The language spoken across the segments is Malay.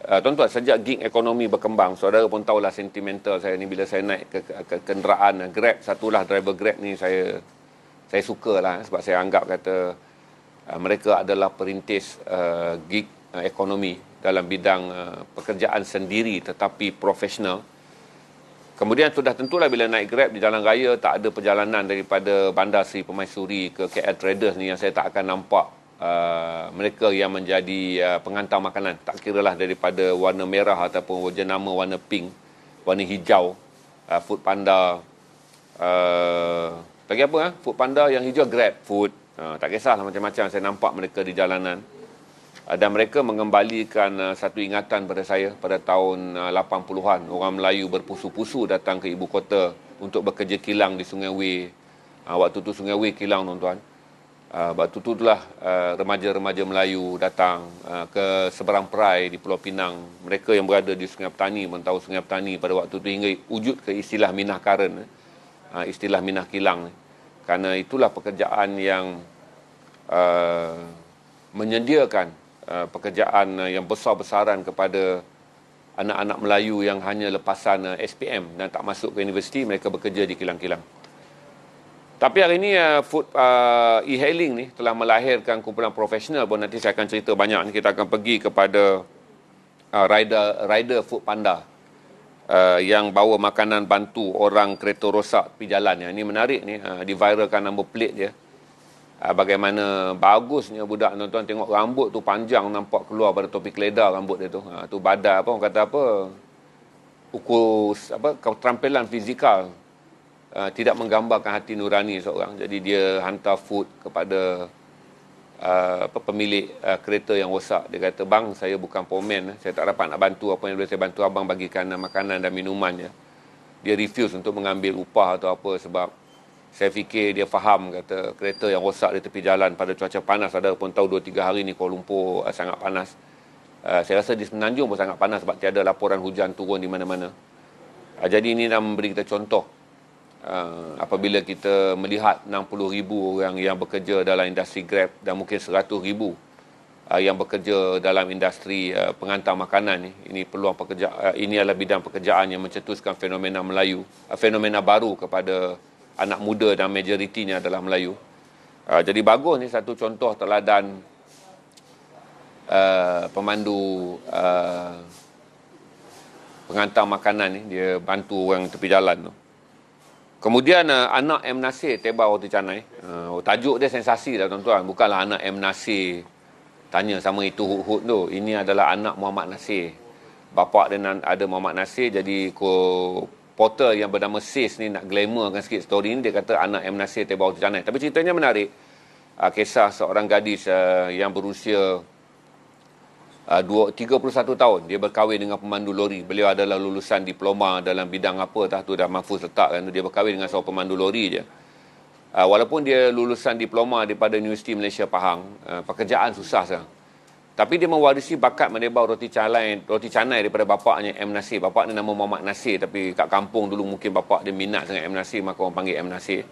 Tuan-tuan, sejak gig ekonomi berkembang, saudara pun tahulah sentimental saya ni bila saya naik ke kenderaan Grab, satulah driver Grab ni saya sukalah sebab saya anggap kata mereka adalah perintis gig ekonomi dalam bidang pekerjaan sendiri tetapi profesional. Kemudian sudah tentulah bila naik Grab di jalan raya tak ada perjalanan daripada Bandar Seri Permaisuri ke KL Traders ni yang saya tak akan nampak mereka yang menjadi pengantar makanan, tak kiralah daripada warna merah ataupun jenama warna pink, warna hijau, Food Panda, lagi apa Food Panda yang hijau Grab Food, tak kisahlah macam-macam saya nampak mereka di jalanan. Dan mereka mengembalikan satu ingatan pada saya pada tahun 80-an. Orang Melayu berpusu-pusu datang ke ibu kota untuk bekerja kilang di Sungai Wei. Waktu tu Sungai Wei kilang, tuan-tuan. Waktu tu itulah remaja-remaja Melayu datang ke seberang perai di Pulau Pinang. Mereka yang berada di Sungai Petani pun tahu Sungai Petani pada waktu tu hingga wujud ke istilah minah karen, istilah minah kilang. Kerana itulah pekerjaan yang menyediakan pekerjaan yang besar-besaran kepada anak-anak Melayu yang hanya lepasan SPM dan tak masuk ke universiti, mereka bekerja di kilang-kilang. Tapi hari ini food e-hailing ni telah melahirkan kumpulan profesional pun, nanti saya akan cerita banyak ni. Kita akan pergi kepada rider Food Panda yang bawa makanan bantu orang kereta rosak tepi jalan. Ini menarik ni, diviralkan number plate dia. Bagaimana bagusnya budak, tuan-tuan tengok rambut tu panjang nampak keluar pada topi keledar rambut dia tu. Tu badan apa orang kata apa? Ukur apa keterampilan fizikal. Tidak menggambarkan hati nurani seorang. Jadi dia hantar food kepada pemilik kereta yang rosak. Dia kata, "Bang, saya bukan pomen, saya tak dapat nak bantu, apa yang boleh saya bantu abang bagikan makanan dan minuman." Dia refuse untuk mengambil upah atau apa sebab saya fikir dia faham, kata kereta yang rosak di tepi jalan pada cuaca panas. Ada pun tahu 2-3 hari ni Kuala Lumpur sangat panas. Saya rasa di Semenanjung pun sangat panas sebab tiada laporan hujan turun di mana-mana. Jadi ini dah memberi kita contoh. Apabila kita melihat 60,000 orang yang bekerja dalam industri Grab dan mungkin 100,000 yang bekerja dalam industri pengantar makanan ni, ini peluang pekerjaan, ini adalah bidang pekerjaan yang mencetuskan fenomena Melayu, fenomena baru kepada anak muda dan majoritinya adalah Melayu. Jadi bagus ni satu contoh teladan pemandu pengantar makanan ni, dia bantu orang tepi jalan tu. Kemudian anak M. Nasir tebal roti canai. Tajuk dia sensasi dah, tuan-tuan. Bukanlah anak M. Nasir tanya sama itu hut-hut tu. Ini adalah anak Muhammad Nasir. Bapa dia ada Muhammad Nasir, jadi portal yang bernama Sis ni nak glamourkan sikit story ni. Dia kata anak M. Nasir tebal roti canai. Tapi ceritanya menarik. Kisah seorang gadis yang berusia 31 tahun. Dia berkahwin dengan pemandu lori. Beliau adalah lulusan diploma dalam bidang apa tu dah Mahfuz letak kan. Dia berkahwin dengan seorang pemandu lori je. Walaupun dia lulusan diploma daripada Universiti Malaysia Pahang, pekerjaan susah sekarang. Tapi dia mewarisi bakat menebau roti canai daripada bapaknya M. Nasir. Bapak dia nama Muhammad Nasir, tapi kat kampung dulu mungkin bapak dia minat dengan M. Nasir, maka orang panggil M. Nasir.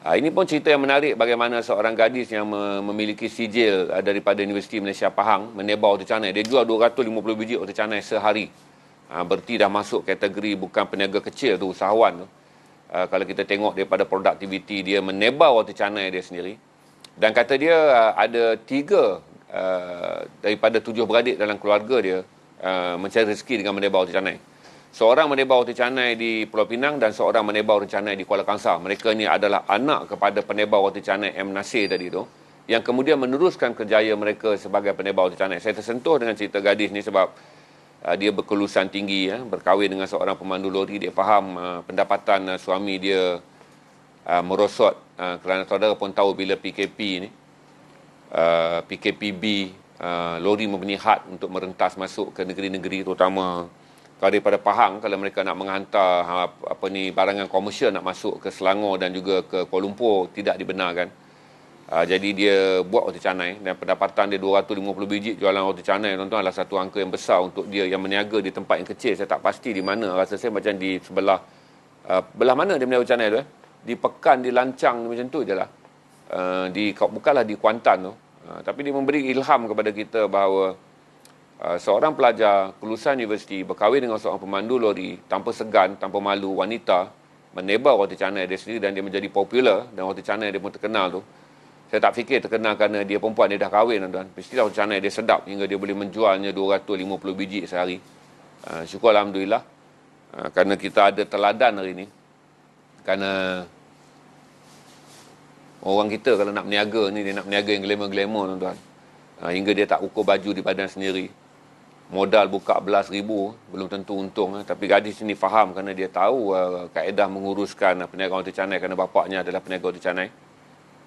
Ini pun cerita yang menarik bagaimana seorang gadis yang memiliki sijil daripada Universiti Malaysia Pahang menebau roti canai. Dia jual 250 biji roti canai sehari. Berarti dah masuk kategori bukan peniaga kecil tu, usahawan tu. Kalau kita tengok daripada produktiviti dia menebau roti canai dia sendiri. Dan kata dia ada 3 daripada 7 beradik dalam keluarga dia mencari rezeki dengan menebau roti canai. Seorang menebau roti canai di Pulau Pinang dan seorang menebau roti canai di Kuala Kangsar. Mereka ni adalah anak kepada penebau roti canai M. Nasir tadi tu, yang kemudian meneruskan kerjaya mereka sebagai penebau roti canai. Saya tersentuh dengan cerita gadis ni sebab dia berkelulusan tinggi, berkahwin dengan seorang pemandu lori. Dia faham pendapatan suami dia merosot, kerana saudara pun tahu bila PKP ni, PKPB, lori mempunyai had untuk merentas masuk ke negeri-negeri, terutama kalau daripada Pahang, kalau mereka nak menghantar barangan komersial nak masuk ke Selangor dan juga ke Kuala Lumpur, tidak dibenarkan. Jadi dia buat roti canai dan pendapatan dia 250 biji jualan roti canai, tuan-tuan, adalah satu angka yang besar untuk dia yang berniaga di tempat yang kecil. Saya tak pasti di mana, rasa saya macam di sebelah belah mana dia berniaga roti canai tu, di Pekan, di Lancang, macam tu je lah. Bukanlah di Kuantan tu. Tapi dia memberi ilham kepada kita bahawa Seorang pelajar kelulusan universiti berkahwin dengan seorang pemandu lori tanpa segan, tanpa malu, wanita, menebar roti canai dia sendiri dan dia menjadi popular dan roti canai dia pun terkenal tu. Saya tak fikir terkenal kerana dia perempuan, dia dah kahwin tuan. Mestilah roti canai dia sedap hingga dia boleh menjualnya 250 biji sehari. Syukur Alhamdulillah. Kerana kita ada teladan hari ni. Kerana orang kita kalau nak berniaga ni, dia nak berniaga yang glamour-glamour tuan-tuan. Hingga dia tak ukur baju di badan sendiri. Modal buka belas ribu, belum tentu untung. Tapi gadis ini faham kerana dia tahu kaedah menguruskan perniagaan roti canai kerana bapaknya adalah peniaga roti canai.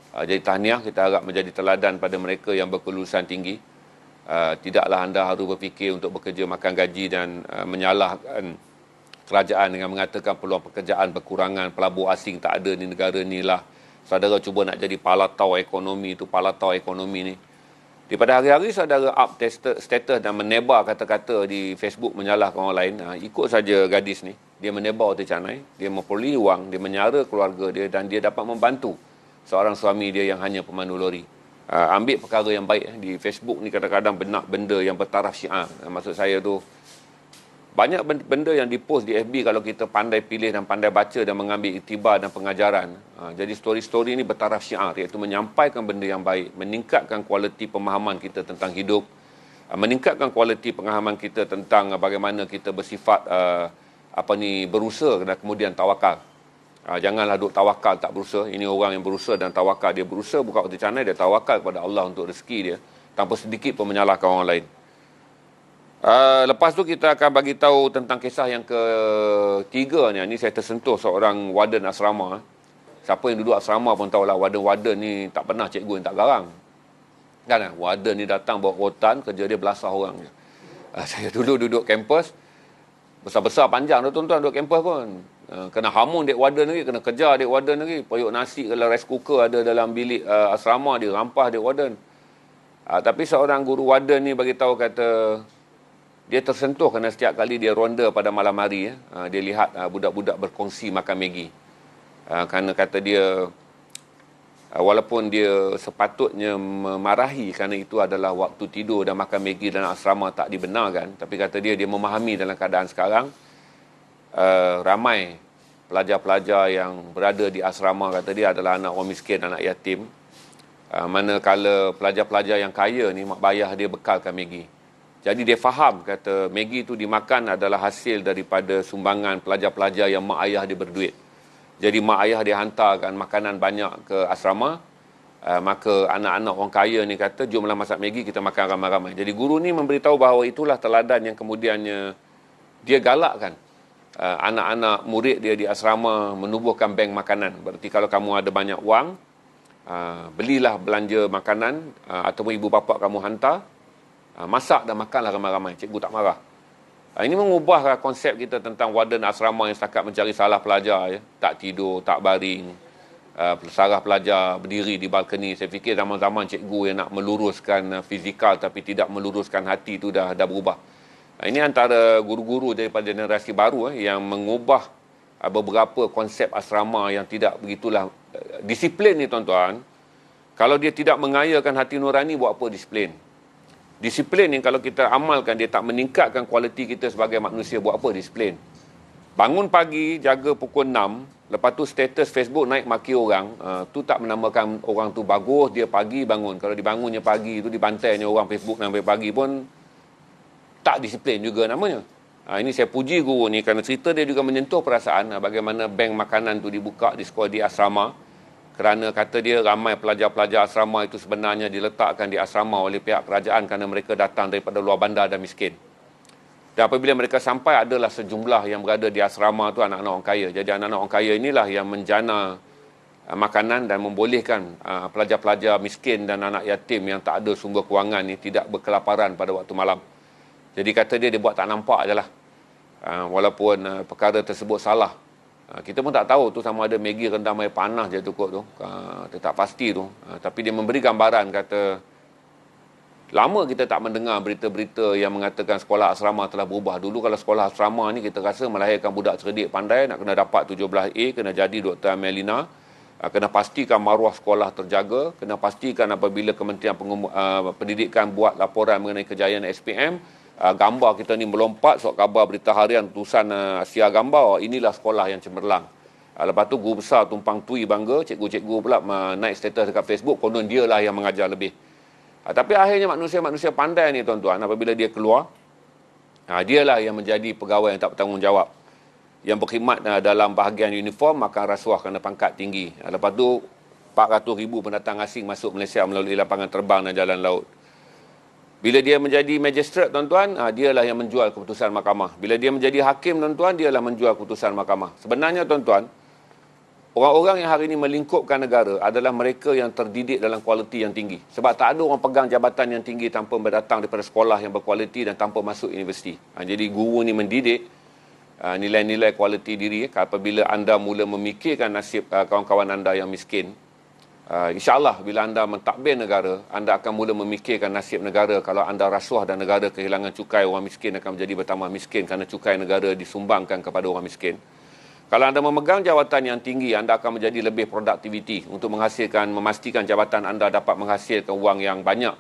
Jadi tahniah, kita harap menjadi teladan pada mereka yang berkelulusan tinggi. Tidaklah anda harus berfikir untuk bekerja makan gaji dan menyalahkan kerajaan dengan mengatakan peluang pekerjaan berkurangan, pelabur asing tak ada di negara ni lah. Saudara cuba nak jadi palatau ekonomi tu, palatau ekonomi ni. Daripada hari-hari saudara up status dan menebar kata-kata di Facebook menyalahkan orang lain, ikut saja gadis ni. Dia menebar roti canai, dia memperoleh wang, dia menyara keluarga dia dan dia dapat membantu seorang suami dia yang hanya pemandu lori. Ambil perkara yang baik. Di Facebook ni kadang-kadang benak benda yang bertaraf syiar. Maksud saya tu, banyak benda yang dipost di FB kalau kita pandai pilih dan pandai baca dan mengambil iktibar dan pengajaran. Jadi story-story ni bertaraf syiar, iaitu menyampaikan benda yang baik, meningkatkan kualiti pemahaman kita tentang hidup, meningkatkan kualiti pemahaman kita tentang bagaimana kita bersifat berusaha dan kemudian tawakal. Janganlah duk tawakal tak berusaha. Ini orang yang berusaha dan tawakal. Dia berusaha buka roti canai, dia tawakal kepada Allah untuk rezeki dia tanpa sedikit pun menyalahkan orang lain. Lepas tu kita akan bagi tahu tentang kisah yang ketiga ni. Ini saya tersentuh seorang warden asrama. Siapa yang duduk asrama pun tahulah warden-warden ni tak pernah cikgu yang tak garang. Kan? Warden ni datang bawa rotan, kerja dia belasah orang je. Saya dulu duduk kampus, besar-besar panjang tu tuan-tuan duduk kampus pun. Kena hamun dek warden lagi, kena kejar dek warden lagi. Periuk nasi kalau rice cooker ada dalam bilik asrama, dia rampas dek warden. Tapi seorang guru warden ni bagi tahu kata, dia tersentuh kerana setiap kali dia ronda pada malam hari, dia lihat budak-budak berkongsi makan Maggi. Kerana kata dia, walaupun dia sepatutnya memarahi kerana itu adalah waktu tidur dan makan Maggi dalam asrama tak dibenarkan, tapi kata dia memahami dalam keadaan sekarang, ramai pelajar-pelajar yang berada di asrama, kata dia adalah anak orang miskin, anak yatim. Manakala pelajar-pelajar yang kaya ni, mak bayah dia bekalkan Maggi. Jadi dia faham, kata Maggi tu dimakan adalah hasil daripada sumbangan pelajar-pelajar yang mak ayah dia berduit. Jadi mak ayah dia hantarkan makanan banyak ke asrama, maka anak-anak orang kaya ni kata, jomlah masak Maggi, kita makan ramai-ramai. Jadi guru ni memberitahu bahawa itulah teladan yang kemudiannya dia galakkan anak-anak murid dia di asrama menubuhkan bank makanan. Berarti kalau kamu ada banyak wang, belilah belanja makanan, ataupun ibu bapa kamu hantar, masak dan makanlah ramai-ramai, cikgu tak marah. Ini mengubah konsep kita tentang warden asrama yang setakat mencari salah pelajar, ya. Tak tidur, tak baring, sarah pelajar berdiri di balkoni. Saya fikir zaman-zaman cikgu yang nak meluruskan fizikal tapi tidak meluruskan hati itu dah berubah. Ini antara guru-guru daripada generasi baru yang mengubah beberapa konsep asrama yang tidak begitulah. Disiplin ni tuan-tuan, kalau dia tidak mengayakan hati nurani, buat apa disiplin? Disiplin yang kalau kita amalkan, dia tak meningkatkan kualiti kita sebagai manusia, buat apa disiplin? Bangun pagi, jaga pukul 6, lepas tu status Facebook naik maki orang, tu tak menamakan orang tu bagus, dia pagi bangun. Kalau dibangunnya pagi, tu dibantainya orang Facebook sampai pagi pun, tak disiplin juga namanya. Ini saya puji guru ni kerana cerita dia juga menyentuh perasaan bagaimana bank makanan tu dibuka di sekolah di asrama. Kerana kata dia ramai pelajar-pelajar asrama itu sebenarnya diletakkan di asrama oleh pihak kerajaan kerana mereka datang daripada luar bandar dan miskin. Dan apabila mereka sampai, adalah sejumlah yang berada di asrama tu anak-anak orang kaya. Jadi anak-anak orang kaya inilah yang menjana makanan dan membolehkan pelajar-pelajar miskin dan anak yatim yang tak ada sumber kewangan ni tidak berkelaparan pada waktu malam. Jadi kata dia buat tak nampak je lah. Walaupun perkara tersebut salah. Kita pun tak tahu tu sama ada Maggi rendam air panas je tu kot tu. Tak pasti tu. Tapi dia memberi gambaran, kata lama kita tak mendengar berita-berita yang mengatakan sekolah asrama telah berubah. Dulu kalau sekolah asrama ni kita rasa melahirkan budak cerdik pandai, nak kena dapat 17A, kena jadi Dr. Amelina, kena pastikan maruah sekolah terjaga, kena pastikan apabila Kementerian Pendidikan buat laporan mengenai kejayaan SPM, gambar kita ni melompat, surat khabar berita harian, tulisan Asia gambar, inilah sekolah yang cemerlang. Lepas tu guru besar tumpang tui bangga, cikgu-cikgu pula naik status dekat Facebook, konon dia lah yang mengajar lebih. Tapi akhirnya manusia-manusia pandai ni tuan-tuan, apabila dia keluar, dialah yang menjadi pegawai yang tak bertanggungjawab. Yang berkhidmat dalam bahagian uniform, makan rasuah kerana pangkat tinggi. Lepas tu 400,000 pendatang asing masuk Malaysia melalui lapangan terbang dan jalan laut. Bila dia menjadi magistrate, tuan-tuan, dialah yang menjual keputusan mahkamah. Bila dia menjadi hakim, tuan-tuan, dialah menjual keputusan mahkamah. Sebenarnya, tuan-tuan, orang-orang yang hari ini melingkupkan negara adalah mereka yang terdidik dalam kualiti yang tinggi. Sebab tak ada orang pegang jabatan yang tinggi tanpa berdatang daripada sekolah yang berkualiti dan tanpa masuk universiti. Jadi guru ni mendidik nilai-nilai kualiti diri. Apabila anda mula memikirkan nasib kawan-kawan anda yang miskin, InsyaAllah bila anda mentadbir negara, anda akan mula memikirkan nasib negara kalau anda rasuah dan negara kehilangan cukai, orang miskin akan menjadi bertambah miskin kerana cukai negara disumbangkan kepada orang miskin. Kalau anda memegang jawatan yang tinggi, anda akan menjadi lebih produktiviti untuk memastikan jabatan anda dapat menghasilkan wang yang banyak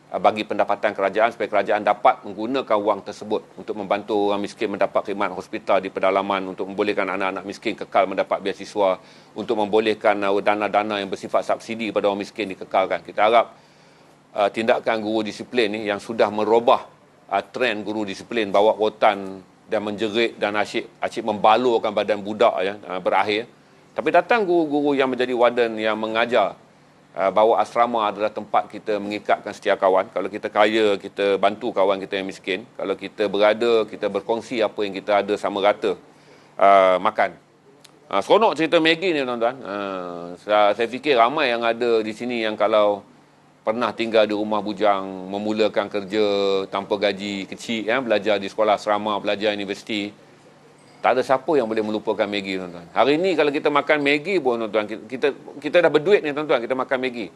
bagi pendapatan kerajaan supaya kerajaan dapat menggunakan wang tersebut untuk membantu orang miskin mendapat khidmat hospital di pedalaman, untuk membolehkan anak-anak miskin kekal mendapat beasiswa, untuk membolehkan dana-dana yang bersifat subsidi kepada orang miskin dikekalkan. Kita harap tindakan guru disiplin ni yang sudah merubah trend guru disiplin bawa rotan dan menjerit dan asyik membalurkan badan budak berakhir. Tapi datang guru-guru yang menjadi warden yang mengajar bahawa asrama adalah tempat kita mengikatkan setia kawan. Kalau kita kaya, kita bantu kawan kita yang miskin. Kalau kita berada, kita berkongsi apa yang kita ada sama rata makan. Seronok cerita Maggie ni, tuan-tuan. Saya fikir ramai yang ada di sini yang kalau pernah tinggal di rumah bujang, memulakan kerja tanpa gaji kecil, belajar di sekolah asrama, belajar universiti, tak ada siapa yang boleh melupakan Maggie, tuan-tuan. Hari ni kalau kita makan Maggie pun, tuan-tuan, kita dah berduit ni, tuan-tuan, kita makan Maggie.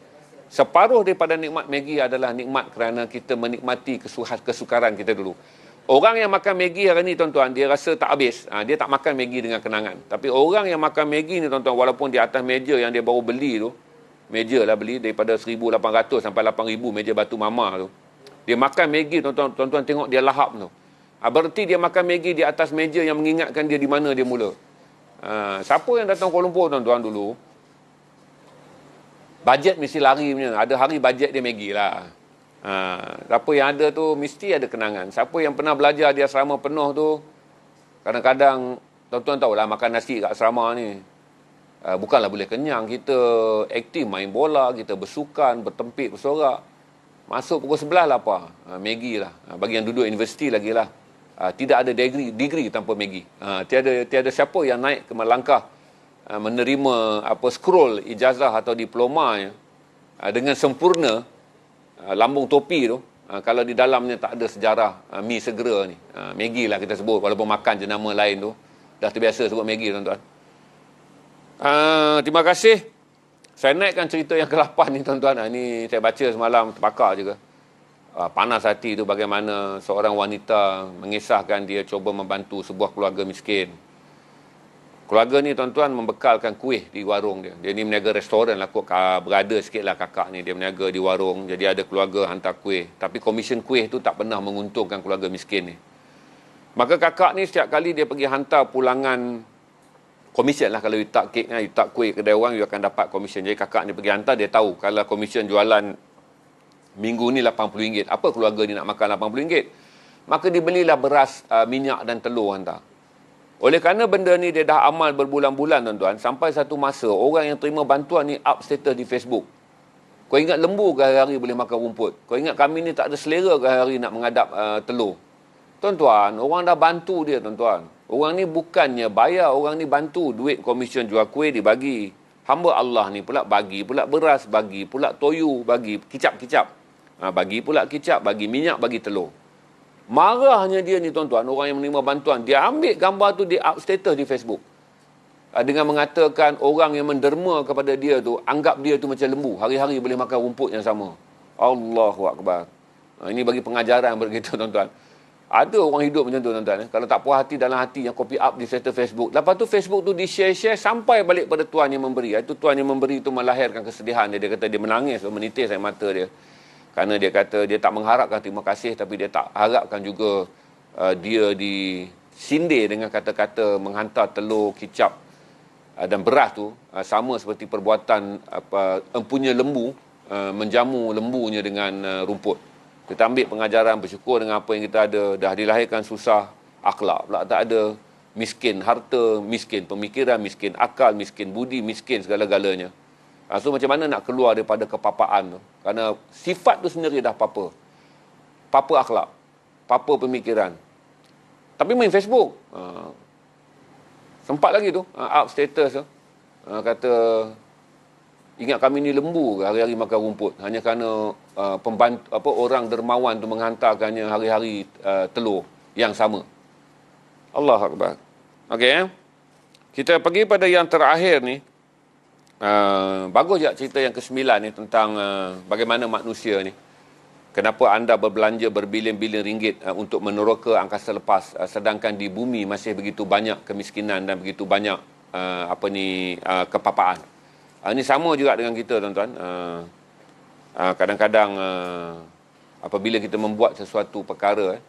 Separuh daripada nikmat Maggie adalah nikmat kerana kita menikmati kesukaran kita dulu. Orang yang makan Maggie hari ni, tuan-tuan, dia rasa tak habis. Dia tak makan Maggie dengan kenangan. Tapi orang yang makan Maggie ni, tuan-tuan, walaupun di atas meja yang dia baru beli tu, meja lah beli daripada 1,800 sampai 8,000 meja batu mama tu. Dia makan Maggie, tuan-tuan, tengok dia lahap tu. Berarti dia makan Maggie di atas meja yang mengingatkan dia di mana dia mula. Siapa yang datang Kuala Lumpur, tuan-tuan, dulu, bajet mesti lari punya. Ada hari bajet dia Maggie lah. Siapa yang ada tu mesti ada kenangan. Siapa yang pernah belajar di asrama penuh tu, kadang-kadang, tuan-tuan tahulah makan nasi kat asrama ni, bukanlah boleh kenyang. Kita aktif main bola, kita bersukan, bertempik, bersorak. Masuk pukul 11 lapar. Maggie lah. Bagi yang duduk universiti lagi lah. Tidak ada degree tanpa Maggie. Tiada siapa yang naik ke melangkah menerima scroll ijazah atau diploma dengan sempurna, lambung topi tu, kalau di dalamnya tak ada sejarah mi segera ni. Maggie lah kita sebut, walaupun makan jenama lain tu dah terbiasa sebut Maggie, tuan-tuan. Terima kasih. Saya naikkan cerita yang ke-8 ni, tuan-tuan. Ini saya baca semalam, terbakar juga. Panas hati tu bagaimana seorang wanita mengisahkan dia cuba membantu sebuah keluarga miskin. Keluarga ni, tuan-tuan, membekalkan kuih di warung dia. Dia ni meniaga restoran lah, berada sikit lah kakak ni. Dia meniaga di warung, jadi ada keluarga hantar kuih. Tapi komisen kuih tu tak pernah menguntungkan keluarga miskin ni. Maka kakak ni setiap kali dia pergi hantar pulangan komisen lah. Kalau you tak kek, you tak kuih kedai orang, you akan dapat komisen. Jadi kakak ni pergi hantar, dia tahu kalau komisen jualan minggu ni RM80. Apa keluarga ni nak makan RM80? Maka dibelilah beras, minyak dan telur hantar. Oleh kerana benda ni dia dah amal berbulan-bulan, tuan-tuan, sampai satu masa orang yang terima bantuan ni up status di Facebook. Kau ingat lembu ke hari-hari boleh makan rumput? Kau ingat kami ni tak ada selera ke hari-hari nak mengadap telur? Tuan-tuan, orang dah bantu dia, tuan-tuan. Orang ni bukannya bayar, orang ni bantu. Duit komisen jual kuih dibagi. Hamba Allah ni pula bagi pula beras, bagi pula toyu, bagi kicap-kicap. Bagi pula kicap, bagi minyak, bagi telur. Marahnya dia ni, tuan-tuan, orang yang menerima bantuan, dia ambil gambar tu, dia up status di Facebook. Dengan mengatakan orang yang menderma kepada dia tu, anggap dia tu macam lembu. Hari-hari boleh makan rumput yang sama. Allahu Akbar. Ini bagi pengajaran begitu, tuan-tuan. Ada orang hidup macam tu, tuan-tuan. Kalau tak puas hati dalam hati, yang copy up di status Facebook. Lepas tu Facebook tu di-share-share sampai balik pada tuan yang memberi. Itu tuan yang memberi tu melahirkan kesedihan dia. Dia kata dia menangis, menitis air mata dia. Kerana dia kata dia tak mengharapkan terima kasih, tapi dia tak harapkan juga dia disindir dengan kata-kata menghantar telur, kicap dan beras tu sama seperti perbuatan empunya lembu menjamu lembunya dengan rumput. Kita ambil pengajaran, bersyukur dengan apa yang kita ada. Dah dilahirkan susah, akhlak pula tak ada. Miskin harta, miskin pemikiran, miskin akal, miskin budi, miskin segala-galanya. So macam mana nak keluar daripada kepapaan tu? Kerana sifat tu sendiri dah papa. Papa akhlak, papa pemikiran. Tapi main Facebook. Sempat lagi tu, up status tu. Kata, ingat kami ni lembu ke hari-hari makan rumput. Hanya kerana pembantu, orang dermawan tu menghantarkannya hari-hari telur yang sama. Allah Akbar. Okey, kita pergi pada yang terakhir ni. Bagus je cerita yang ke-9 ni tentang bagaimana manusia ni. Kenapa anda berbelanja berbilion-bilion ringgit untuk meneroka angkasa lepas, sedangkan di bumi masih begitu banyak kemiskinan dan begitu banyak kepapaan. Ini sama juga dengan kita, tuan-tuan. Kadang-kadang apabila kita membuat sesuatu perkara,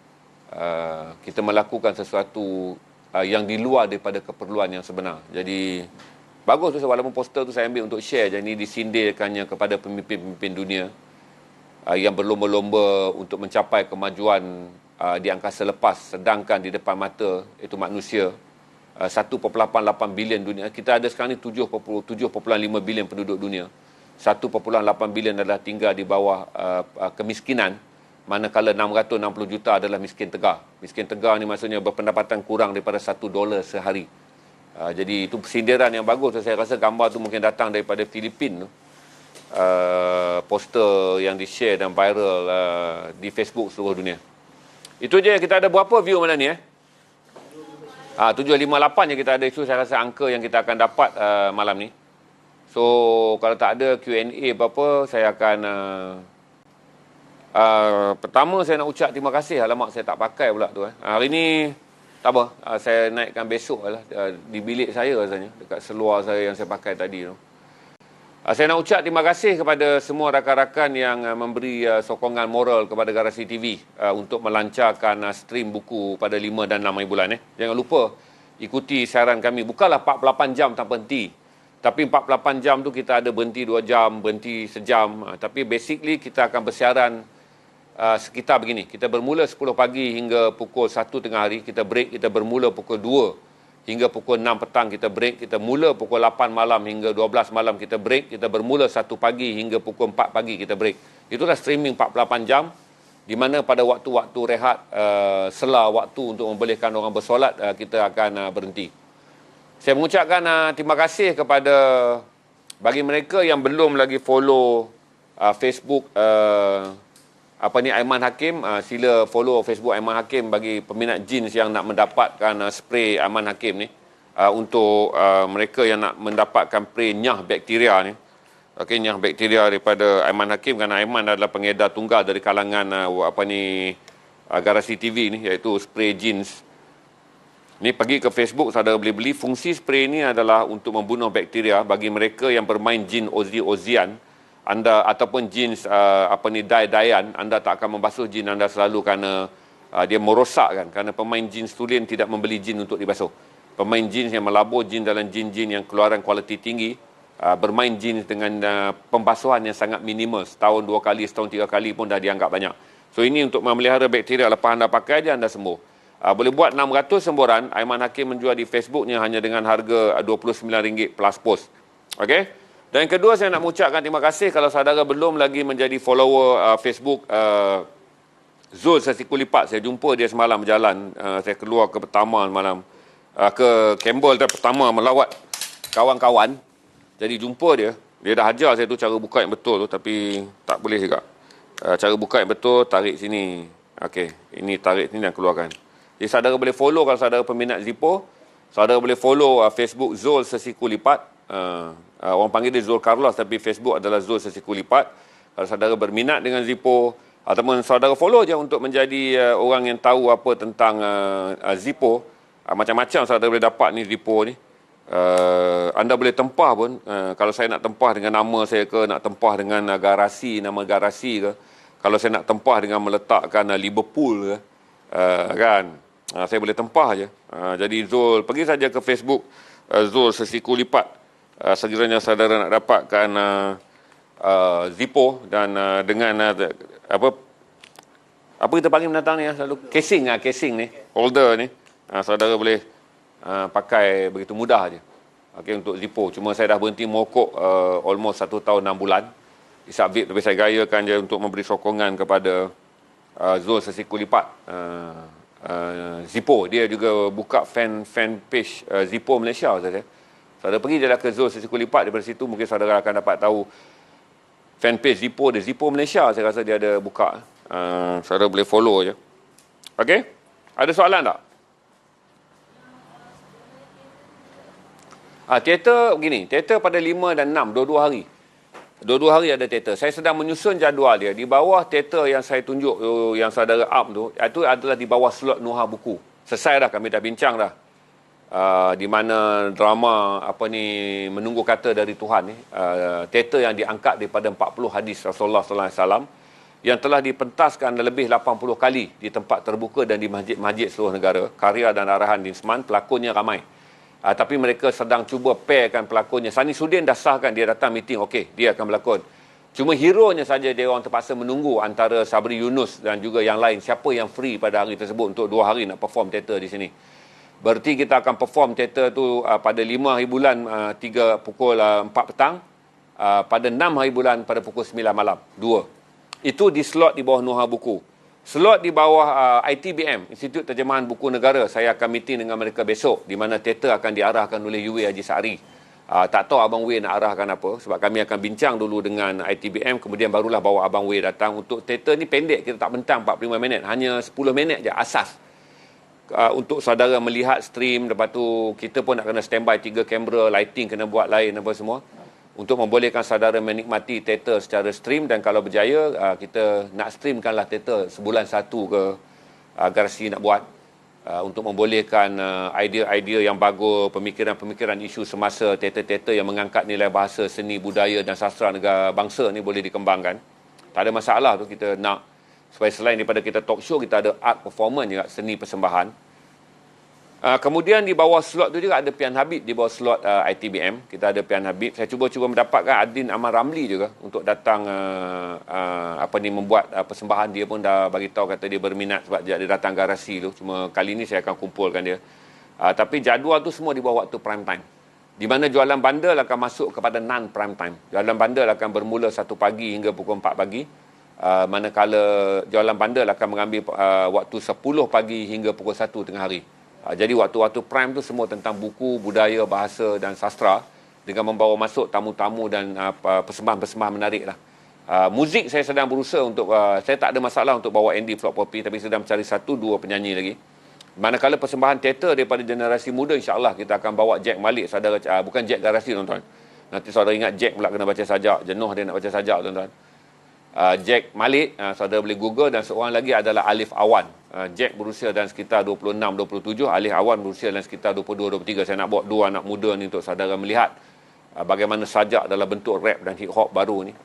kita melakukan sesuatu yang di luar daripada keperluan yang sebenar. Jadi bagus tu, walaupun poster tu saya ambil untuk share je, ini disindirkannya kepada pemimpin-pemimpin dunia yang berlomba-lomba untuk mencapai kemajuan di angkasa lepas, sedangkan di depan mata itu manusia 1.8 bilion dunia. Kita ada sekarang ni 7.5 bilion penduduk dunia. 1.8 bilion adalah tinggal di bawah kemiskinan, manakala 660 juta adalah miskin tegar. Miskin tegar ni maksudnya berpendapatan kurang daripada $1 sehari. Jadi itu sindiran yang bagus. Saya rasa gambar tu mungkin datang daripada Filipina tu. Poster yang di-share dan viral di Facebook seluruh dunia. Itu je. Kita ada berapa view malam ni 758 je kita ada. Itu saya rasa angka yang kita akan dapat malam ni. So kalau tak ada Q&A apa-apa, saya akan pertama saya nak ucap terima kasih. Alamak, saya tak pakai pula tu. Hari ni tak apa, saya naikkan besok lah di bilik saya rasanya, dekat seluar saya yang saya pakai tadi tu. Saya nak ucap terima kasih kepada semua rakan-rakan yang memberi sokongan moral kepada Garasi TV untuk melancarkan stream buku pada 5 dan 6 hari bulan. Jangan lupa ikuti siaran kami. Bukanlah 48 jam tanpa henti, tapi 48 jam tu kita ada berhenti 2 jam, berhenti sejam. Tapi basically kita akan bersiaran sekitar begini. Kita bermula 10 pagi hingga pukul 1 tengah hari. Kita break, kita bermula pukul 2 hingga pukul 6 petang kita break. Kita mula pukul 8 malam hingga 12 malam kita break. Kita bermula 1 pagi hingga pukul 4 pagi kita break. Itulah streaming 48 jam, di mana pada waktu-waktu rehat, sela waktu untuk membolehkan orang bersolat, kita akan berhenti. Saya mengucapkan terima kasih kepada bagi mereka yang belum lagi follow Facebook Aiman Hakim, sila follow Facebook Aiman Hakim bagi peminat jeans yang nak mendapatkan spray Aiman Hakim ni, untuk mereka yang nak mendapatkan spray nyah bakteria ni. Okey, nyah bakteria daripada Aiman Hakim, kerana Aiman adalah pengedar tunggal dari kalangan Garasi TV ni, iaitu spray jeans. Ni pergi ke Facebook, saudara boleh beli. Fungsi spray ni adalah untuk membunuh bakteria. Bagi mereka yang bermain jin Ozi-Ozian, anda ataupun jeans dai-daian, anda tak akan membasuh jin anda selalu kerana dia merosakkan. Kerana pemain jeans tulen tidak membeli jin untuk dibasuh. Pemain jeans yang melabur jin dalam jin-jin yang keluaran kualiti tinggi, bermain jeans dengan pembasuhan yang sangat minimal. Setahun 2 kali, setahun 3 kali pun dah dianggap banyak. So ini untuk memelihara bakteria. Lepas anda pakai je, anda sembuh. Boleh buat 600 semburan. Aiman Hakim menjual di Facebooknya hanya dengan harga RM29 plus post. Okey? Dan yang kedua, saya nak mengucapkan terima kasih kalau saudara belum lagi menjadi follower Facebook Zul Sasiku Lipat. Saya jumpa dia semalam berjalan. Saya keluar ke Pertama malam, ke Campbell dan Pertama melawat kawan-kawan. Jadi jumpa dia. Dia dah ajar saya tu cara buka yang betul tu, tapi tak boleh juga. Cara buka yang betul, tarik sini. Okey, ini tarik sini dan keluarkan. Jadi saudara boleh follow kalau saudara peminat Zippo. Saudara boleh follow Facebook Zul Sasiku Lipat. Orang panggil dia Zul Carlos, tapi Facebook adalah Zul Sasiku Lipat. Kalau saudara berminat dengan Zippo, ataupun saudara follow je untuk menjadi orang yang tahu apa tentang Zippo, macam-macam saudara boleh dapat ni Zippo ni. Anda boleh tempah pun, kalau saya nak tempah dengan nama saya ke, nak tempah dengan garasi, nama garasi ke. Kalau saya nak tempah dengan meletakkan Liverpool kan, saya boleh tempah je. Jadi Zul, pergi saja ke Facebook Zul Sesiku Lipat. Sekiranya saudara nak dapatkan Zippo dan dengan apa kita panggil binatang ni selalu casing ni, holder ni, saudara boleh pakai begitu mudah je. Okey, untuk Zippo. Cuma saya dah berhenti mokok almost 1 tahun 6 bulan. Isabit, tapi saya gayakan je untuk memberi sokongan kepada Zul Sesiku Lipat. Zippo, dia juga buka fan page Zippo Malaysia. Saudara pergi je lah ke Zul Sesiku Lipat, daripada situ mungkin saudara akan dapat tahu fan page Zippo dia, Zippo Malaysia saya rasa dia ada buka. Saudara boleh follow je. Okey? Ada soalan tak? Teater begini, teater pada 5 dan 6, dua-dua hari. Dua-dua hari ada teater. Saya sedang menyusun jadual dia. Di bawah teater yang saya tunjuk, yang saudara up tu, itu adalah di bawah slot Nuha Buku. Selesai dah, kami dah bincang dah. Di mana drama Menunggu Kata dari Tuhan ni, teater yang diangkat daripada 40 hadis Rasulullah sallallahu alaihi wasallam yang telah dipentaskan lebih 80 kali di tempat terbuka dan di masjid-masjid seluruh negara. Karya dan arahan Dinsman, pelakonnya ramai. Tapi mereka sedang cuba pairkan pelakonnya. Sani Sudin dah sahkan, dia datang meeting, okey, dia akan berlakon. Cuma hero-nya saja dia orang terpaksa menunggu antara Sabri Yunus dan juga yang lain. Siapa yang free pada hari tersebut untuk 2 hari nak perform teater di sini. Berarti kita akan perform teater tu pada 5 hari bulan pukul 4 petang. Pada 6 hari bulan pada pukul 9 malam. 2. Itu di slot di bawah Nuha Buku. Slot di bawah ITBM, Institut Terjemahan Buku Negara. Saya akan meeting dengan mereka besok, di mana teater akan diarahkan oleh UA Haji Sa'ari. Tak tahu Abang Wei nak arahkan apa, sebab kami akan bincang dulu dengan ITBM, kemudian barulah bawa Abang Wei datang. Untuk teater ni pendek, kita tak bentang 45 minit, hanya 10 minit je asas. Untuk saudara melihat stream, lepas tu kita pun nak kena standby 3 kamera, lighting kena buat lain apa semua, untuk membolehkan saudara menikmati teater secara stream. Dan kalau berjaya, kita nak streamkanlah teater sebulan 1 ke garasi nak buat, untuk membolehkan idea-idea yang bagus, pemikiran-pemikiran isu semasa, teater-teater yang mengangkat nilai bahasa, seni, budaya dan sastra negara bangsa ni boleh dikembangkan. Tak ada masalah tu, kita nak supaya selain daripada kita talk show, kita ada art performance juga, seni persembahan. Kemudian di bawah slot tu juga ada Pian Habib, di bawah slot ITBM kita ada Pian Habib. Saya cuba mendapatkan Adin Amal Ramli juga untuk datang membuat persembahan. Dia pun dah bagi tahu, kata dia berminat sebab dia datang garasi tu. Cuma kali ni saya akan kumpulkan dia. Tapi jadual tu semua di bawah waktu prime time, di mana jualan bandel akan masuk kepada non prime time. Jualan bandel akan bermula 1 pagi hingga pukul 4 pagi. Manakala jualan bandel akan mengambil waktu 10 pagi hingga pukul 1 tengah hari. Jadi waktu-waktu prime tu semua tentang buku, budaya, bahasa dan sastra, dengan membawa masuk tamu-tamu dan persembahan-persembahan menarik lah. Muzik saya sedang berusaha untuk, saya tak ada masalah untuk bawa Andy Flop Poppy, tapi sedang mencari 1-2 penyanyi lagi. Manakala persembahan teater daripada generasi muda, insyaAllah kita akan bawa Jack Malik, saudara, bukan Jack garasi tuan-tuan. Nanti saudara ingat Jack pula kena baca sajak, jenuh dia nak baca sajak tuan-tuan. Jack Malik, saudara boleh Google. Dan seorang lagi adalah Alif Awan. Jack berusia dalam sekitar 26-27, Alif Awan berusia dalam sekitar 22-23. Saya nak bawa 2 anak muda ni untuk saudara melihat bagaimana sajak dalam bentuk rap dan hip hop baru ni.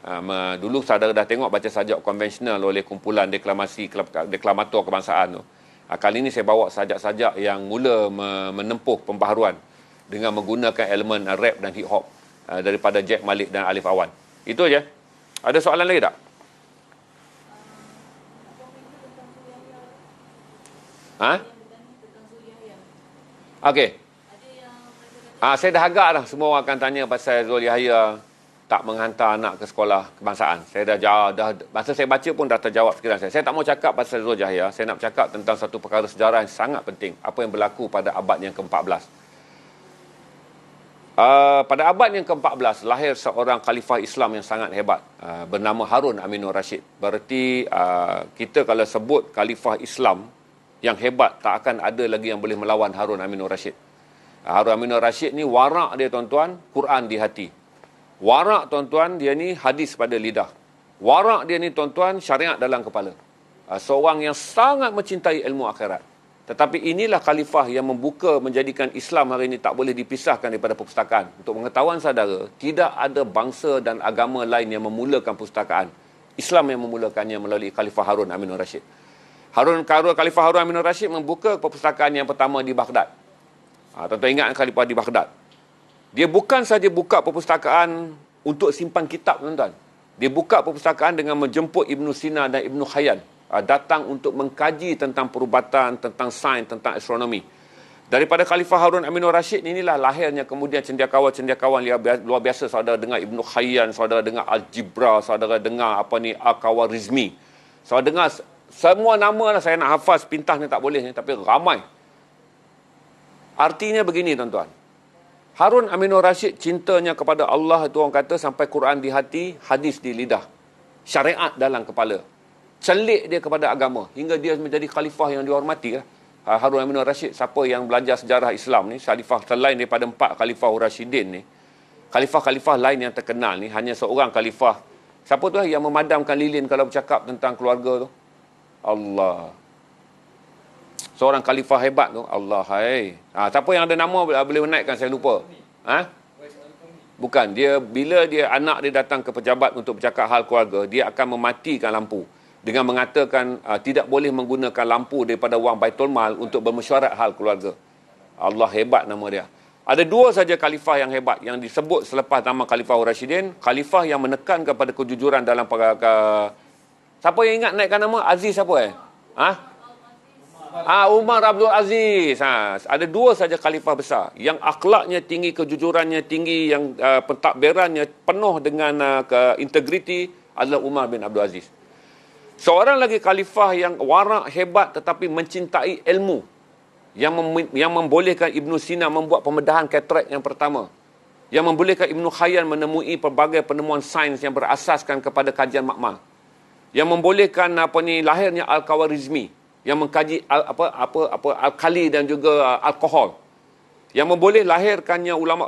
Dulu saudara dah tengok baca sajak konvensional oleh kumpulan deklamator kebangsaan tu. Kali ni saya bawa sajak-sajak yang mula menempuh pembaharuan dengan menggunakan elemen rap dan hip hop daripada Jack Malik dan Alif Awan. Itu aja. Ada soalan lagi tak? Okey. Saya dah agak dah semua orang akan tanya pasal Zul Yahya tak menghantar anak ke sekolah kebangsaan. Saya masa saya baca pun dah terjawab fikiran saya. Saya tak mau cakap pasal Zul Yahya, saya nak cakap tentang satu perkara sejarah yang sangat penting, apa yang berlaku pada abad yang ke-14. Pada abad yang ke-14 lahir seorang khalifah Islam yang sangat hebat, bernama Harun Aminur Rashid. Berarti kita kalau sebut khalifah Islam yang hebat, tak akan ada lagi yang boleh melawan Harun Aminur Rashid. Harun Aminur Rashid ni warak dia tuan-tuan, Quran di hati. Warak tuan-tuan, dia ni hadis pada lidah. Warak dia ni tuan-tuan, syariat dalam kepala. Seorang yang sangat mencintai ilmu akhirat. Tetapi inilah khalifah yang membuka, menjadikan Islam hari ini tak boleh dipisahkan daripada perpustakaan. Untuk pengetahuan saudara, tidak ada bangsa dan agama lain yang memulakan perpustakaan. Islam yang memulakannya melalui Khalifah Harun Aminur Rashid. Khalifah Harun Aminur Rashid membuka perpustakaan yang pertama di Baghdad. Tuan-tuan ingat Khalifah di Baghdad. Dia bukan saja buka perpustakaan untuk simpan kitab, tuan-tuan. Dia buka perpustakaan dengan menjemput Ibn Sina dan Ibn Khayyan datang untuk mengkaji tentang perubatan, tentang sains, tentang astronomi. Daripada Khalifah Harun Aminur Rashid, inilah lahirnya kemudian cendekiawan-cendekiawan luar biasa. Saudara dengar Ibn Khayyan, saudara dengar Al-Jibra, saudara dengar Al-Khawarizmi. Saudara dengar semua nama lah, saya nak hafaz pintas ni tak boleh ni, tapi ramai. Artinya begini, tuan-tuan. Harun Aminur Rashid cintanya kepada Allah itu orang kata sampai Quran di hati, hadis di lidah. Syariat dalam kepala. Celik dia kepada agama hingga dia menjadi khalifah yang dihormati lah. Harun Aminur Rashid, siapa yang belajar sejarah Islam ni, khalifah selain daripada 4 khalifah Rashidin ni, khalifah-khalifah lain yang terkenal ni, hanya seorang khalifah. Siapa tu yang memadamkan lilin kalau bercakap tentang keluarga tu? Allah. Seorang khalifah hebat tu, Allah, hai. Siapa yang ada nama boleh menaikkan, saya lupa. Bukan, bila anak dia datang ke pejabat untuk bercakap hal keluarga, dia akan mematikan lampu dengan mengatakan tidak boleh menggunakan lampu daripada wang Baitul Mal untuk bermesyuarat hal keluarga. Allah, hebat nama dia. Ada 2 saja khalifah yang hebat yang disebut selepas nama Khalifah Rashidin, khalifah yang menekan kepada kejujuran dalam siapa yang ingat naikkan nama? Aziz siapa Umar Abdul Aziz. Ada 2 saja khalifah besar yang akhlaknya tinggi, kejujurannya tinggi, yang pentadbirannya penuh dengan integriti adalah Umar bin Abdul Aziz. Seorang lagi khalifah yang warak, hebat tetapi mencintai ilmu, yang membolehkan Ibn Sina membuat pembedahan katarak yang pertama, yang membolehkan Ibn Khayyan menemui pelbagai penemuan sains yang berasaskan kepada kajian makmal, yang membolehkan lahirnya Al-Khawarizmi yang mengkaji alkali dan juga alkohol, yang memboleh lahirkannya ulama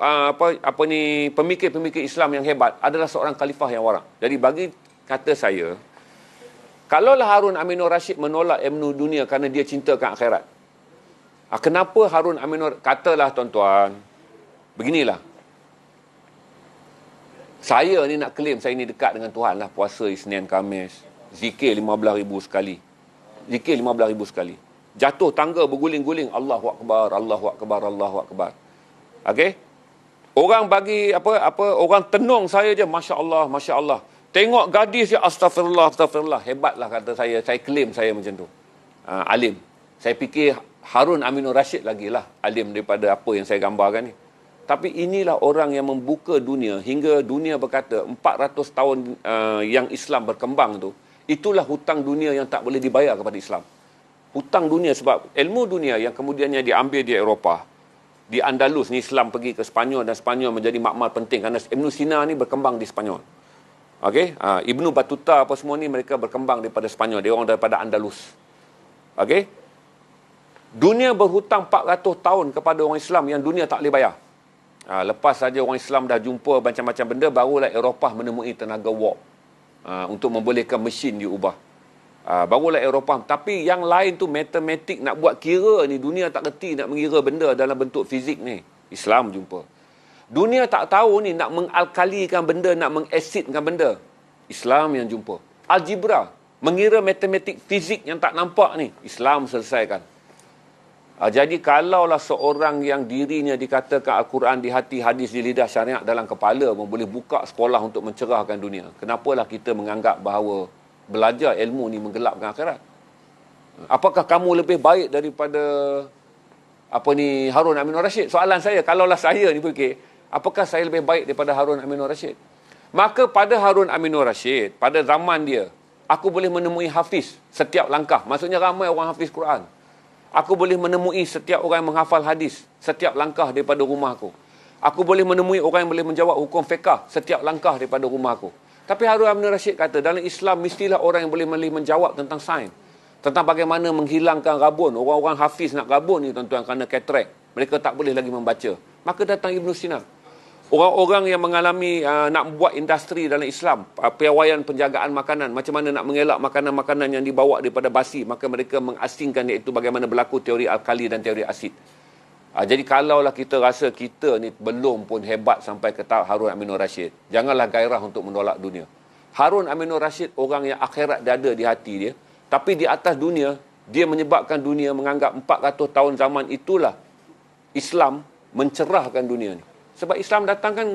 pemikir-pemikir Islam yang hebat adalah seorang khalifah yang warak. Jadi bagi kata saya, kalaulah Harun Aminur Rashid menolak ilmu dunia kerana dia cintakan akhirat, kenapa Harun Aminur, katalah tuan-tuan, beginilah, saya ni nak claim saya ni dekat dengan Tuhan lah, puasa Isnin Khamis, zikir 15,000 sekali. Zikir 15,000 sekali. Jatuh tangga berguling-guling, Allahu Akbar, Allahu Akbar, Allahu Akbar. Okey? Orang bagi orang tenung saya je, Masya Allah, Masya Allah. Tengok gadis dia, Astagfirullah, Astagfirullah. Hebatlah kata saya claim saya macam tu. Alim. Saya fikir Harun Aminur Rashid lagi lah alim daripada apa yang saya gambarkan ni. Tapi inilah orang yang membuka dunia hingga dunia berkata 400 tahun yang Islam berkembang tu, itulah hutang dunia yang tak boleh dibayar kepada Islam. Hutang dunia sebab ilmu dunia yang kemudiannya diambil di Eropah. Di Andalus ni Islam pergi ke Spanyol dan Spanyol menjadi makmal penting kerana Ibn Sina ni berkembang di Spanyol. Okey, Ibn Battuta apa semua ni mereka berkembang daripada Spanyol, dia orang daripada Andalus. Okey? Dunia berhutang 400 tahun kepada orang Islam yang dunia tak boleh bayar. Lepas saja orang Islam dah jumpa macam-macam benda, barulah Eropah menemui tenaga warp. Untuk membolehkan mesin diubah. Barulah Eropah. Tapi yang lain tu matematik, nak buat kira ni, dunia tak kerti nak mengira benda dalam bentuk fizik ni. Islam jumpa. Dunia tak tahu ni nak mengalkalikan benda, nak mengasidkan benda. Islam yang jumpa. Algebra, mengira matematik fizik yang tak nampak ni, Islam selesaikan. Jadi kalaulah seorang yang dirinya dikatakan Al-Quran di hati, hadis di lidah, syariat dalam kepala, boleh buka sekolah untuk mencerahkan dunia, kenapalah kita menganggap bahawa belajar ilmu ni menggelapkan akhirat? Apakah kamu lebih baik daripada Harun Aminur Rashid? Soalan saya, kalaulah saya ni fikir, apakah saya lebih baik daripada Harun Aminur Rashid? Maka pada Harun Aminur Rashid, pada zaman dia, aku boleh menemui hafiz setiap langkah. Maksudnya ramai orang hafiz Quran. Aku boleh menemui setiap orang yang menghafal hadis setiap langkah daripada rumah aku. Aku boleh menemui orang yang boleh menjawab hukum fiqah setiap langkah daripada rumah aku. Tapi Harun Aminur Rashid kata, dalam Islam mestilah orang yang boleh menjawab tentang sains, tentang bagaimana menghilangkan rabun. Orang-orang hafiz nak rabun ni tuan-tuan kerana katarak, mereka tak boleh lagi membaca. Maka datang Ibn Sina. Orang-orang yang mengalami nak buat industri dalam Islam, piawaian penjagaan makanan, macam mana nak mengelak makanan-makanan yang dibawa daripada basi, maka mereka mengasingkan iaitu bagaimana berlaku teori alkali dan teori asid. Jadi kalaulah kita rasa kita ni belum pun hebat sampai ke tahap Harun Aminur Rashid, janganlah gairah untuk menolak dunia. Harun Aminur Rashid orang yang akhirat dia ada di hati dia. Tapi di atas dunia, dia menyebabkan dunia menganggap 400 tahun zaman itulah Islam mencerahkan dunia ni. Sebab Islam datang kan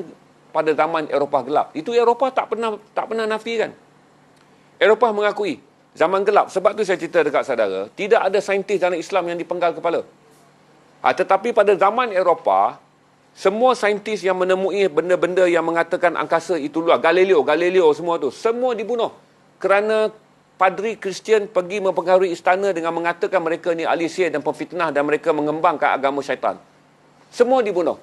pada zaman Eropah gelap. Itu Eropah tak pernah nafikan. Eropah mengakui zaman gelap. Sebab tu saya cerita dekat saudara, tidak ada saintis dalam Islam yang dipenggal kepala. Tetapi pada zaman Eropah, semua saintis yang menemui benda-benda yang mengatakan angkasa itu luar, Galileo semua tu, semua dibunuh. Kerana padri Kristian pergi mempengaruhi istana dengan mengatakan mereka ni ahli sihir dan pemfitnah dan mereka mengembangkan agama syaitan. Semua dibunuh.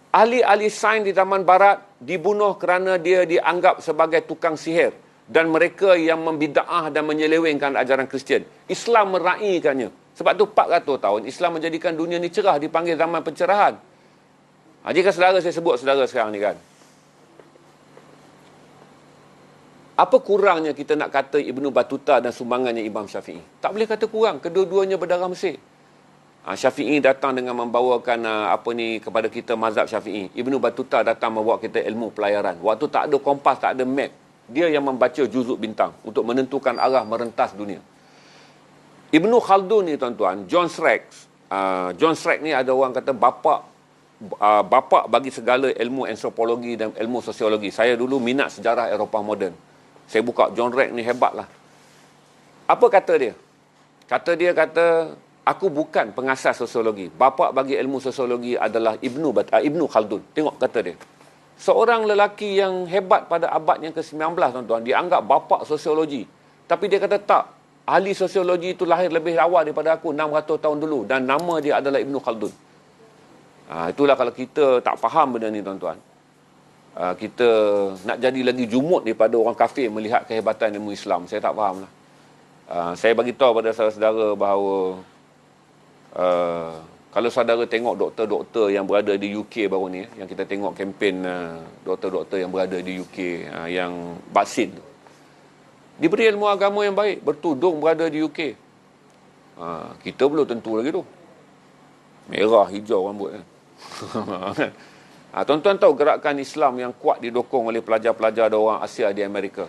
Ahli-ahli sains di zaman barat dibunuh kerana dia dianggap sebagai tukang sihir. Dan mereka yang membida'ah dan menyelewengkan ajaran Kristian. Islam meraihkannya. Sebab tu 400 tahun Islam menjadikan dunia ni cerah, dipanggil zaman pencerahan. Jika saudara saya sebut saudara sekarang ni kan, apa kurangnya kita nak kata Ibnu Battuta dan sumbangannya Imam Syafi'i? Tak boleh kata kurang. Kedua-duanya berdarah Mesir. Syafi'i datang dengan membawakan kepada kita mazhab Syafi'i. Ibnu Battuta datang membawa kita ilmu pelayaran. Waktu tak ada kompas, tak ada map. Dia yang membaca juzuk bintang untuk menentukan arah merentas dunia. Ibnu Khaldun ni tuan-tuan, John Srax. John Srax ni ada orang kata bapa bagi segala ilmu antropologi dan ilmu sosiologi. Saya dulu minat sejarah Eropah moden. Saya buka John Srax ni hebat lah. Apa kata dia? Kata aku bukan pengasas sosiologi. Bapa bagi ilmu sosiologi adalah Ibnu Khaldun. Tengok kata dia. Seorang lelaki yang hebat pada abad yang ke-19 tuan-tuan, dianggap bapa sosiologi. Tapi dia kata tak. Ahli sosiologi itu lahir lebih awal daripada aku 600 tahun dulu dan nama dia adalah Ibnu Khaldun. Itulah kalau kita tak faham benda ni tuan-tuan. Kita nak jadi lagi jumut daripada orang kafir melihat kehebatan ilmu Islam. Saya tak faham lah. Saya bagi tahu pada saudara-saudara bahawa kalau saudara tengok doktor-doktor yang berada di UK baru ni, yang kita tengok kempen doktor-doktor yang berada di UK yang vaksin tu, diberi ilmu agama yang baik, bertudung berada di UK. Kita belum tentu lagi tu. Merah, hijau rambut. Tuan-tuan tahu gerakan Islam yang kuat didokong oleh pelajar-pelajar dan orang Asia di Amerika.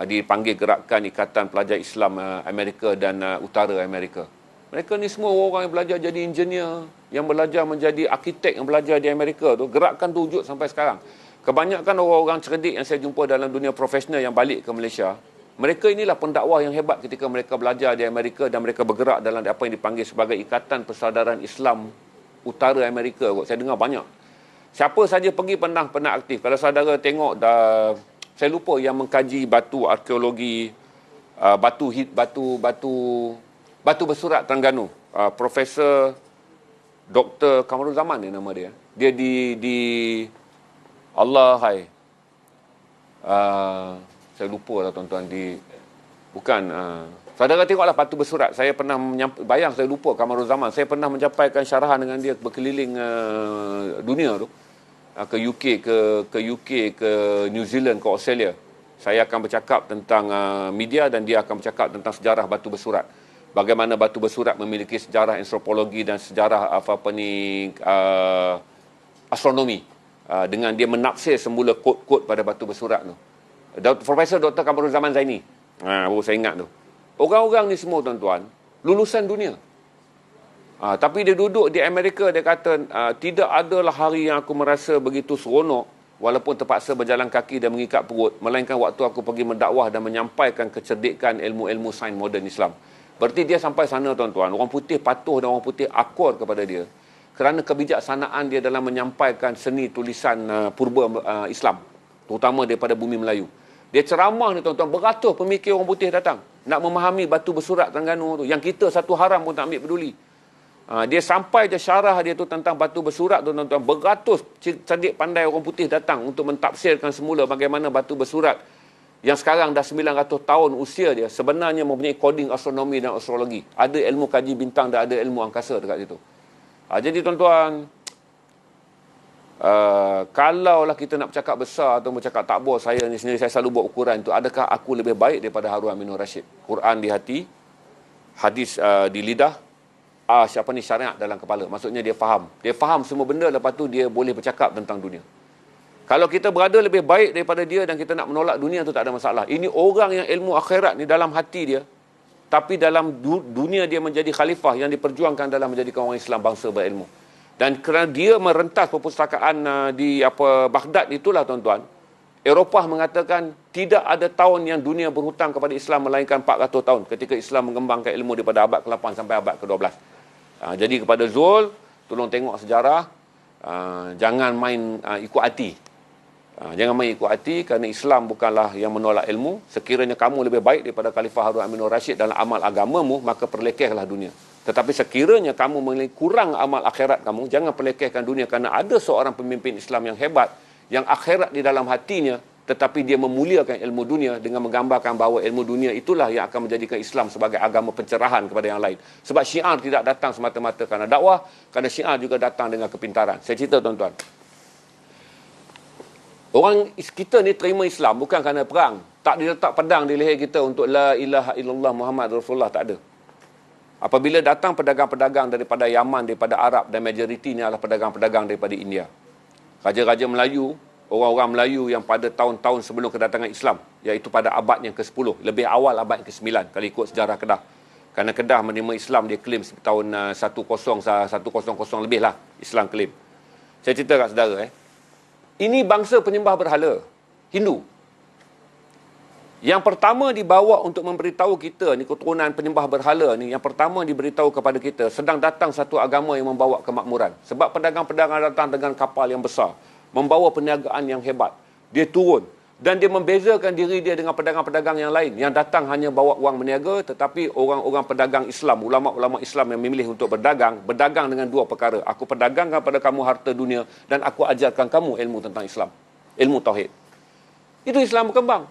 Dipanggil gerakan Ikatan Pelajar Islam Amerika dan Utara Amerika. Mereka ni semua orang yang belajar jadi engineer, yang belajar menjadi arkitek, yang belajar di Amerika tu. Gerakan tu wujud sampai sekarang. Kebanyakan orang-orang cerdik yang saya jumpa dalam dunia profesional yang balik ke Malaysia, mereka inilah pendakwah yang hebat ketika mereka belajar di Amerika dan mereka bergerak dalam apa yang dipanggil sebagai Ikatan Persaudaraan Islam Utara Amerika. Saya dengar banyak. Siapa saja pergi pernah aktif. Kalau saudara tengok, saya lupa yang mengkaji batu arkeologi, batu bersurat Terengganu. Profesor Dr. Kamarul Zaman ni nama dia. Dia di Allah hai. Saya lupa lah tuan-tuan saudara tengoklah batu bersurat. Saya pernah bayang saya lupa Kamarul Zaman. Saya pernah menyampaikan syarahan dengan dia berkeliling dunia tu. Ke UK, ke New Zealand, ke Australia. Saya akan bercakap tentang media dan dia akan bercakap tentang sejarah batu bersurat. Bagaimana batu bersurat memiliki sejarah antropologi dan sejarah astronomi. Dengan dia menafsir semula kod-kod pada batu bersurat tu. Profesor Dr. Kamarul Zaman Zaini. Baru saya ingat tu. Orang-orang ni semua tuan-tuan lulusan dunia. Tapi dia duduk di Amerika, dia kata tidak adalah hari yang aku merasa begitu seronok walaupun terpaksa berjalan kaki dan mengikat perut, melainkan waktu aku pergi mendakwah dan menyampaikan kecerdikan ilmu-ilmu sains moden Islam. Berarti dia sampai sana tuan-tuan, orang putih patuh dan orang putih akur kepada dia kerana kebijaksanaan dia dalam menyampaikan seni tulisan purba Islam, terutama daripada bumi Melayu. Dia ceramah ni tuan-tuan, beratus pemikir orang putih datang nak memahami batu bersurat Terengganu tu, yang kita satu haram pun tak ambil peduli. Dia sampai je syarah dia tu tentang batu bersurat tu tuan-tuan, beratus cerdik pandai orang putih datang untuk mentafsirkan semula bagaimana batu bersurat yang sekarang dah 900 tahun usia dia sebenarnya mempunyai koding astronomi dan astrologi. Ada ilmu kaji bintang dan ada ilmu angkasa dekat situ. Jadi tuan-tuan, kalaulah kita nak bercakap besar atau bercakap takbur, saya ni sendiri saya selalu buat ukuran tu, adakah aku lebih baik daripada Harun Aminur Rashid? Quran di hati, hadis di lidah, syariat dalam kepala. Maksudnya dia faham semua benda, lepas tu dia boleh bercakap tentang dunia. Kalau kita berada lebih baik daripada dia dan kita nak menolak dunia tu tak ada masalah. Ini orang yang ilmu akhirat ni dalam hati dia, tapi dalam dunia dia menjadi khalifah yang diperjuangkan dalam menjadikan orang Islam bangsa berilmu. Dan kerana dia merentas perpustakaan di Baghdad itulah tuan-tuan, Eropah mengatakan tidak ada tahun yang dunia berhutang kepada Islam melainkan 400 tahun ketika Islam mengembangkan ilmu daripada abad ke-8 sampai abad ke-12. Jadi kepada Zul, tolong tengok sejarah, jangan main ikut hati. Jangan main ikut hati, kerana Islam bukanlah yang menolak ilmu. Sekiranya kamu lebih baik daripada Khalifah Harun Aminur Rashid dalam amal agamamu, maka perlekehlah dunia. Tetapi sekiranya kamu kurang amal akhirat kamu, jangan perlekehkan dunia, kerana ada seorang pemimpin Islam yang hebat, yang akhirat di dalam hatinya, tetapi dia memuliakan ilmu dunia dengan menggambarkan bahawa ilmu dunia itulah yang akan menjadikan Islam sebagai agama pencerahan kepada yang lain. Sebab syiar tidak datang semata-mata kerana dakwah, kerana syiar juga datang dengan kepintaran. Saya cerita tuan-tuan. Orang kita ni terima Islam bukan kerana perang. Tak diletak pedang di leher kita untuk la ilaha illallah Muhammad Rasulullah, tak ada. Apabila datang pedagang-pedagang daripada Yaman, daripada Arab, dan majoritinya adalah pedagang-pedagang daripada India. Raja-raja Melayu, orang-orang Melayu yang pada tahun-tahun sebelum kedatangan Islam, iaitu pada abad yang ke-10, lebih awal abad yang ke-9 kalau ikut sejarah Kedah. Kerana Kedah menerima Islam, dia claim tahun 100 lebih lah Islam claim. Saya cerita kat saudara ini bangsa penyembah berhala, Hindu. Yang pertama dibawa untuk memberitahu kita ni, keturunan penyembah berhala ni, yang pertama diberitahu kepada kita, sedang datang satu agama yang membawa kemakmuran. Sebab pedagang-pedagang datang dengan kapal yang besar, membawa perniagaan yang hebat. Dia turun dan dia membezakan diri dia dengan pedagang-pedagang yang lain yang datang hanya bawa wang berniaga, tetapi orang-orang pedagang Islam, ulama-ulama Islam yang memilih untuk berdagang dengan dua perkara. Aku perdagangkan pada kamu harta dunia dan aku ajarkan kamu ilmu tentang Islam, ilmu tauhid. Itu Islam berkembang.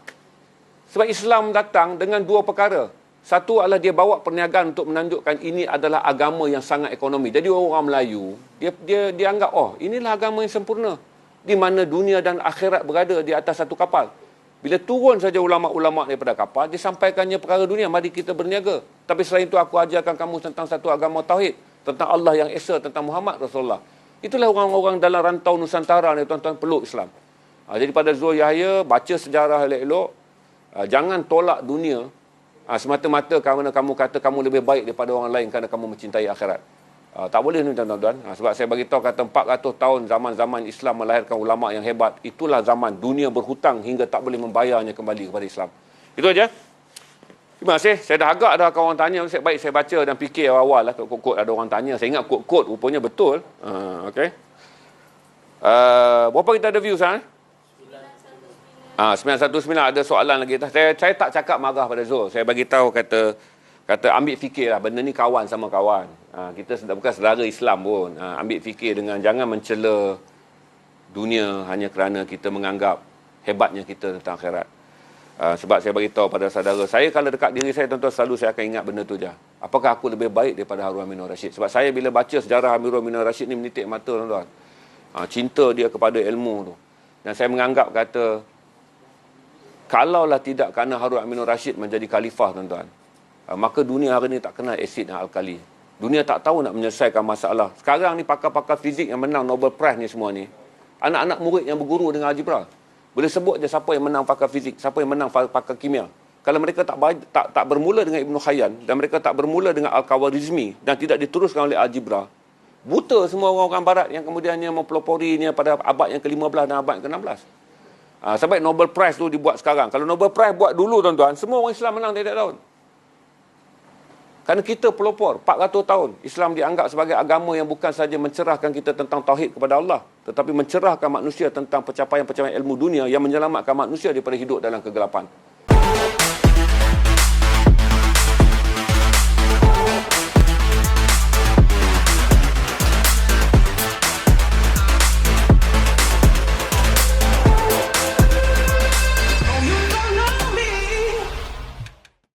Sebab Islam datang dengan dua perkara. Satu adalah dia bawa perniagaan untuk menunjukkan ini adalah agama yang sangat ekonomi. Jadi orang Melayu, dia anggap, oh, inilah agama yang sempurna, di mana dunia dan akhirat berada di atas satu kapal. Bila turun saja ulama-ulama daripada kapal, dia sampaikannya perkara dunia, mari kita berniaga. Tapi selain itu aku ajarkan kamu tentang satu agama tauhid, tentang Allah yang Esa, tentang Muhammad Rasulullah. Itulah orang-orang dalam rantau Nusantara ni, tuan-tuan, peluk Islam. Jadi pada Zul Yahya, baca sejarah elok-elok, jangan tolak dunia semata-mata kerana kamu kata kamu lebih baik daripada orang lain kerana kamu mencintai akhirat. Tak boleh ni tuan-tuan. Sebab saya bagi tahu kata 400 tahun zaman-zaman Islam melahirkan ulama yang hebat. Itulah zaman dunia berhutang hingga tak boleh membayarnya kembali kepada Islam. Itu aja. Terima kasih. Saya dah agak dah kawan tanya. Baik saya baca dan fikir awal lah. Kod-kod ada orang tanya. Saya ingat kod-kod rupanya betul. Okey. Berapa kita ada view sekarang? 919 ada soalan lagi. Saya tak cakap marah pada Zul. Saya bagi tahu kata ambil fikir lah. Benda ni kawan sama kawan. Kita bukan saudara Islam pun. Ambil fikir dengan jangan mencela dunia hanya kerana kita menganggap hebatnya kita tentang akhirat. Sebab saya bagi tahu pada saudara saya, kalau dekat diri saya tuan-tuan, selalu saya akan ingat benda tu je. Apakah aku lebih baik daripada Harun Aminur Rashid? Sebab saya bila baca sejarah Harun Aminur Rashid ni menitik mata tuan-tuan. Cinta dia kepada ilmu tu. Dan saya menganggap kata, kalaulah tidak kerana Harun Aminur Rashid menjadi khalifah tuan-tuan, maka dunia hari ni tak kenal asid dan alkali. Dunia tak tahu nak menyelesaikan masalah. Sekarang ni pakar-pakar fizik yang menang Nobel Prize ni semua ni, anak-anak murid yang berguru dengan algebra. Boleh sebut je siapa yang menang pakar fizik, siapa yang menang pakar kimia. Kalau mereka tak bermula dengan Ibn Khayyan, dan mereka tak bermula dengan Al-Khawarizmi, dan tidak diteruskan oleh algebra, buta semua orang-orang barat yang kemudiannya mempeloporinya pada abad yang ke-15 dan abad yang ke-16. Sampai Nobel Prize tu dibuat sekarang. Kalau Nobel Prize buat dulu tuan-tuan, semua orang Islam menang tiap-tiap tahun. Kerana kita pelopor 400 tahun. Islam dianggap sebagai agama yang bukan saja mencerahkan kita tentang tauhid kepada Allah, tetapi mencerahkan manusia tentang pencapaian-pencapaian ilmu dunia yang menyelamatkan manusia daripada hidup dalam kegelapan.